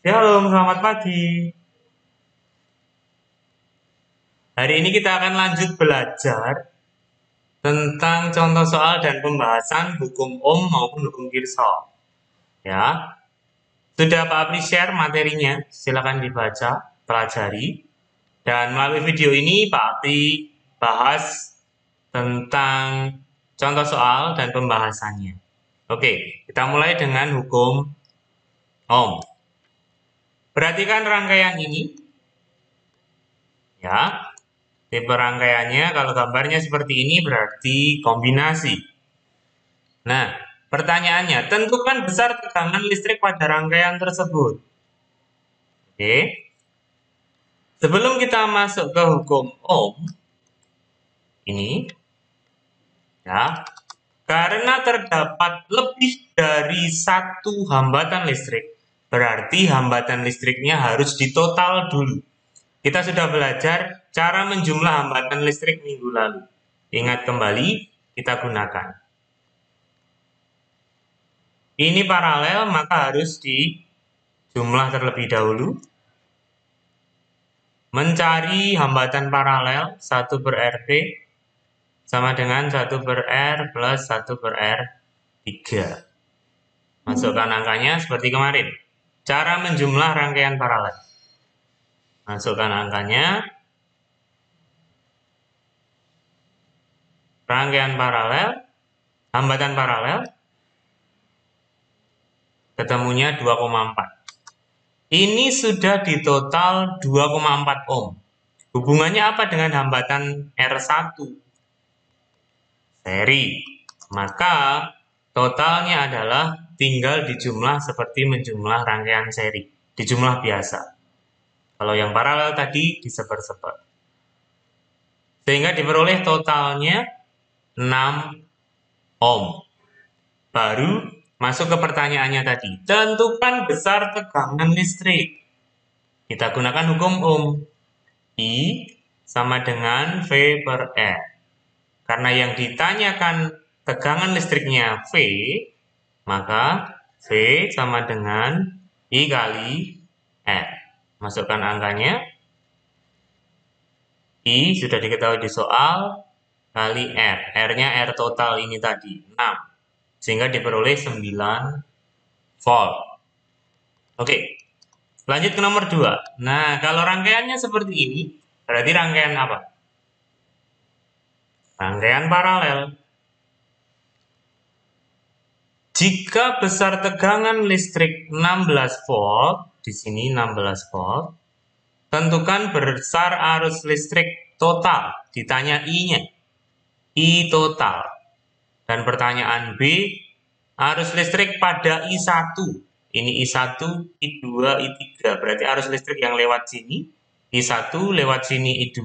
Shalom, selamat pagi. Hari ini kita akan lanjut belajar tentang contoh soal dan pembahasan hukum Ohm maupun hukum Kirchhoff. Ya, sudah Pak Apri share materinya, silakan dibaca, pelajari. Dan melalui video ini Pak Apri bahas tentang contoh soal dan pembahasannya. Oke, kita mulai dengan hukum Ohm. Perhatikan rangkaian ini. Ya, tipe rangkaiannya kalau gambarnya seperti ini berarti kombinasi. Nah, pertanyaannya, tentukan besar tegangan listrik pada rangkaian tersebut. Oke. Sebelum kita masuk ke hukum Ohm, ini, ya, karena terdapat lebih dari satu hambatan listrik, berarti hambatan listriknya harus ditotal dulu. Kita sudah belajar cara menjumlah hambatan listrik minggu lalu. Ingat kembali, kita gunakan. Ini paralel, maka harus dijumlah terlebih dahulu. Mencari hambatan paralel 1 per RP sama dengan 1 per R plus 1 per R3. Masukkan angkanya seperti kemarin. Cara menjumlah rangkaian paralel. Masukkan angkanya. Rangkaian paralel, hambatan paralel, ketemunya 2,4. Ini sudah di total 2,4 ohm. Hubungannya apa dengan hambatan R1? Seri. Maka totalnya adalah tinggal dijumlah seperti menjumlah rangkaian seri. Dijumlah biasa. Kalau yang paralel tadi diseper-seper. Sehingga diperoleh totalnya 6 ohm. Baru masuk ke pertanyaannya tadi. Tentukan besar tegangan listrik. Kita gunakan hukum Ohm. I sama dengan V per R. Karena yang ditanyakan tegangan listriknya V, maka V sama dengan I kali R. Masukkan angkanya. I sudah diketahui di soal, kali R. R-nya R total ini tadi, 6. Sehingga diperoleh 9 volt. Oke, lanjut ke nomor 2. Nah, kalau rangkaiannya seperti ini, berarti rangkaian apa? Rangkaian paralel. Jika besar tegangan listrik 16 volt, di sini 16 volt, tentukan besar arus listrik total. Ditanya I-nya. I total. Dan pertanyaan B, arus listrik pada I1. Ini I1, I2, I3. Berarti arus listrik yang lewat sini. I1 lewat sini I2,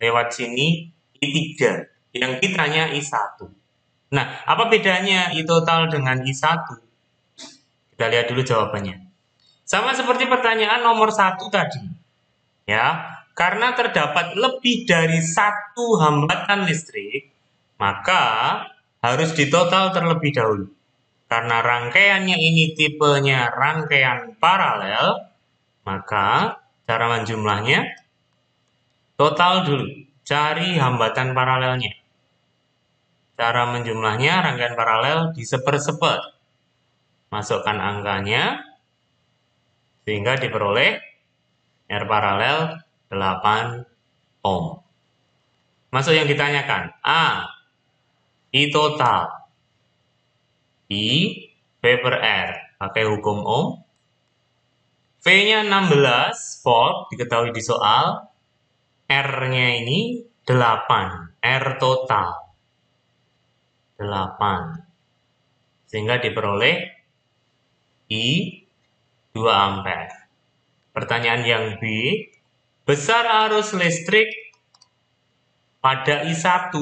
lewat sini I3. Yang ditanya I1. Nah, apa bedanya I total dengan I1? Kita lihat dulu jawabannya. Sama seperti pertanyaan nomor 1 tadi. Ya, karena terdapat lebih dari satu hambatan listrik, maka harus ditotal terlebih dahulu. Karena rangkaiannya ini tipenya rangkaian paralel, maka cara menjumlahnya total dulu. Cari hambatan paralelnya. Cara menjumlahnya rangkaian paralel diseper-seper. Masukkan angkanya, sehingga diperoleh R paralel 8 ohm. Masuk yang ditanyakan. A. I total. I V per R. Pakai hukum Ohm. V-nya 16 volt. Diketahui di soal. R-nya ini 8. R total. 8. Sehingga diperoleh I 2 ampere. Pertanyaan yang B. Besar arus listrik pada I1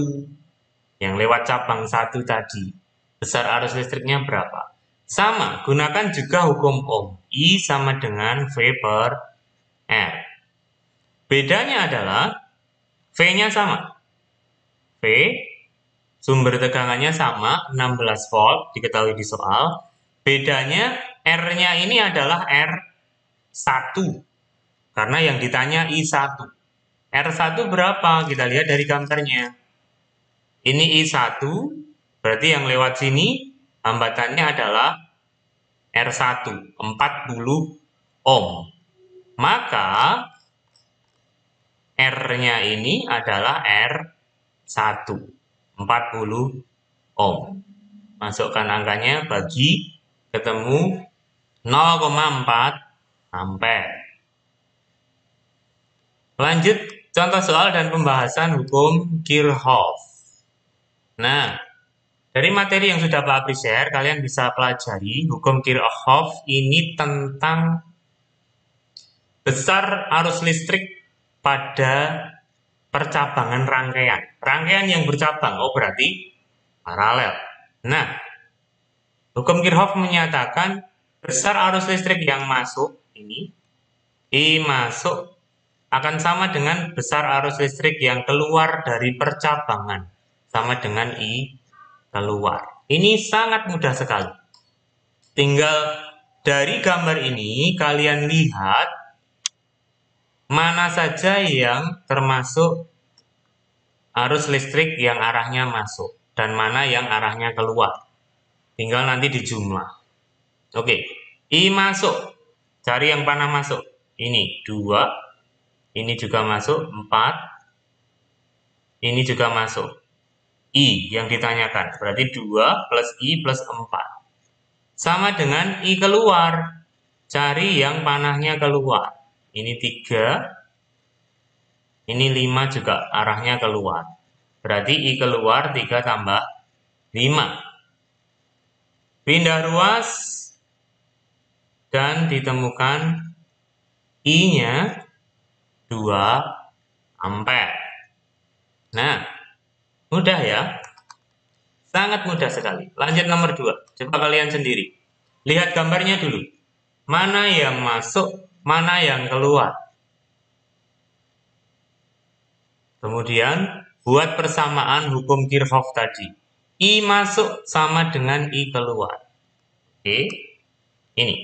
yang lewat cabang 1 tadi. Besar arus listriknya berapa? Sama, gunakan juga hukum Ohm. I sama dengan V per R. Bedanya adalah V-nya sama. V, sumber tegangannya sama, 16 volt, diketahui di soal. Bedanya R-nya ini adalah R 1. Karena yang ditanya I1. R1 berapa? Kita lihat dari gambarnya. Ini I1, berarti yang lewat sini hambatannya adalah R1, 40 ohm. Maka R-nya ini adalah R1, 40 ohm. Masukkan angkanya, bagi, ketemu 0,4 ampere. Lanjut contoh soal dan pembahasan hukum Kirchhoff. Nah, dari materi yang sudah Pak Apri share, kalian bisa pelajari hukum Kirchhoff ini tentang besar arus listrik pada percabangan rangkaian. Rangkaian yang bercabang, oh berarti paralel. Nah, hukum Kirchhoff menyatakan besar arus listrik yang masuk ini, I masuk, akan sama dengan besar arus listrik yang keluar dari percabangan, sama dengan I keluar. Ini sangat mudah sekali. Tinggal dari gambar ini kalian lihat mana saja yang termasuk arus listrik yang arahnya masuk dan mana yang arahnya keluar. Tinggal nanti dijumlah. Oke, I masuk. Cari yang panah masuk. Ini 2. Ini juga masuk 4. Ini juga masuk. I yang ditanyakan. Berarti 2 plus I plus 4. Sama dengan I keluar. Cari yang panahnya keluar. Ini 3. Ini 5 juga arahnya keluar. Berarti I keluar 3 tambah 5. Pindah ruas. Dan ditemukan I-nya 2 ampere. Nah, mudah ya. Sangat mudah sekali. Lanjut nomor 2. Coba kalian sendiri. Lihat gambarnya dulu. Mana yang masuk, mana yang keluar. Kemudian, buat persamaan hukum Kirchhoff tadi. I masuk sama dengan I keluar. Oke. Ini.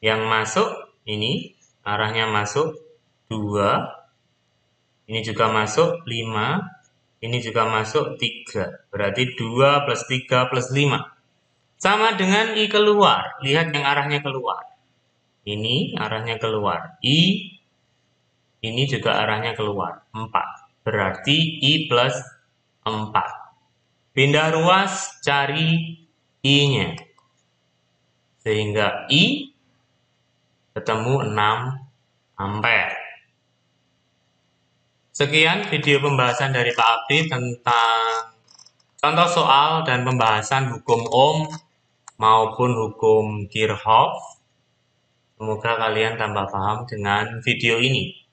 Yang masuk, ini. Arahnya masuk 2. Ini juga masuk 5. Ini juga masuk 3. Berarti 2 plus 3 plus 5. Sama dengan I keluar. Lihat yang arahnya keluar. Ini arahnya keluar. I. Ini juga arahnya keluar. 4. Berarti I plus 4. Pindah ruas, cari I-nya. Sehingga I ketemu 6 ampere. Sekian video pembahasan dari Pak Apri tentang contoh soal dan pembahasan hukum Ohm maupun hukum Kirchhoff. Semoga kalian tambah paham dengan video ini.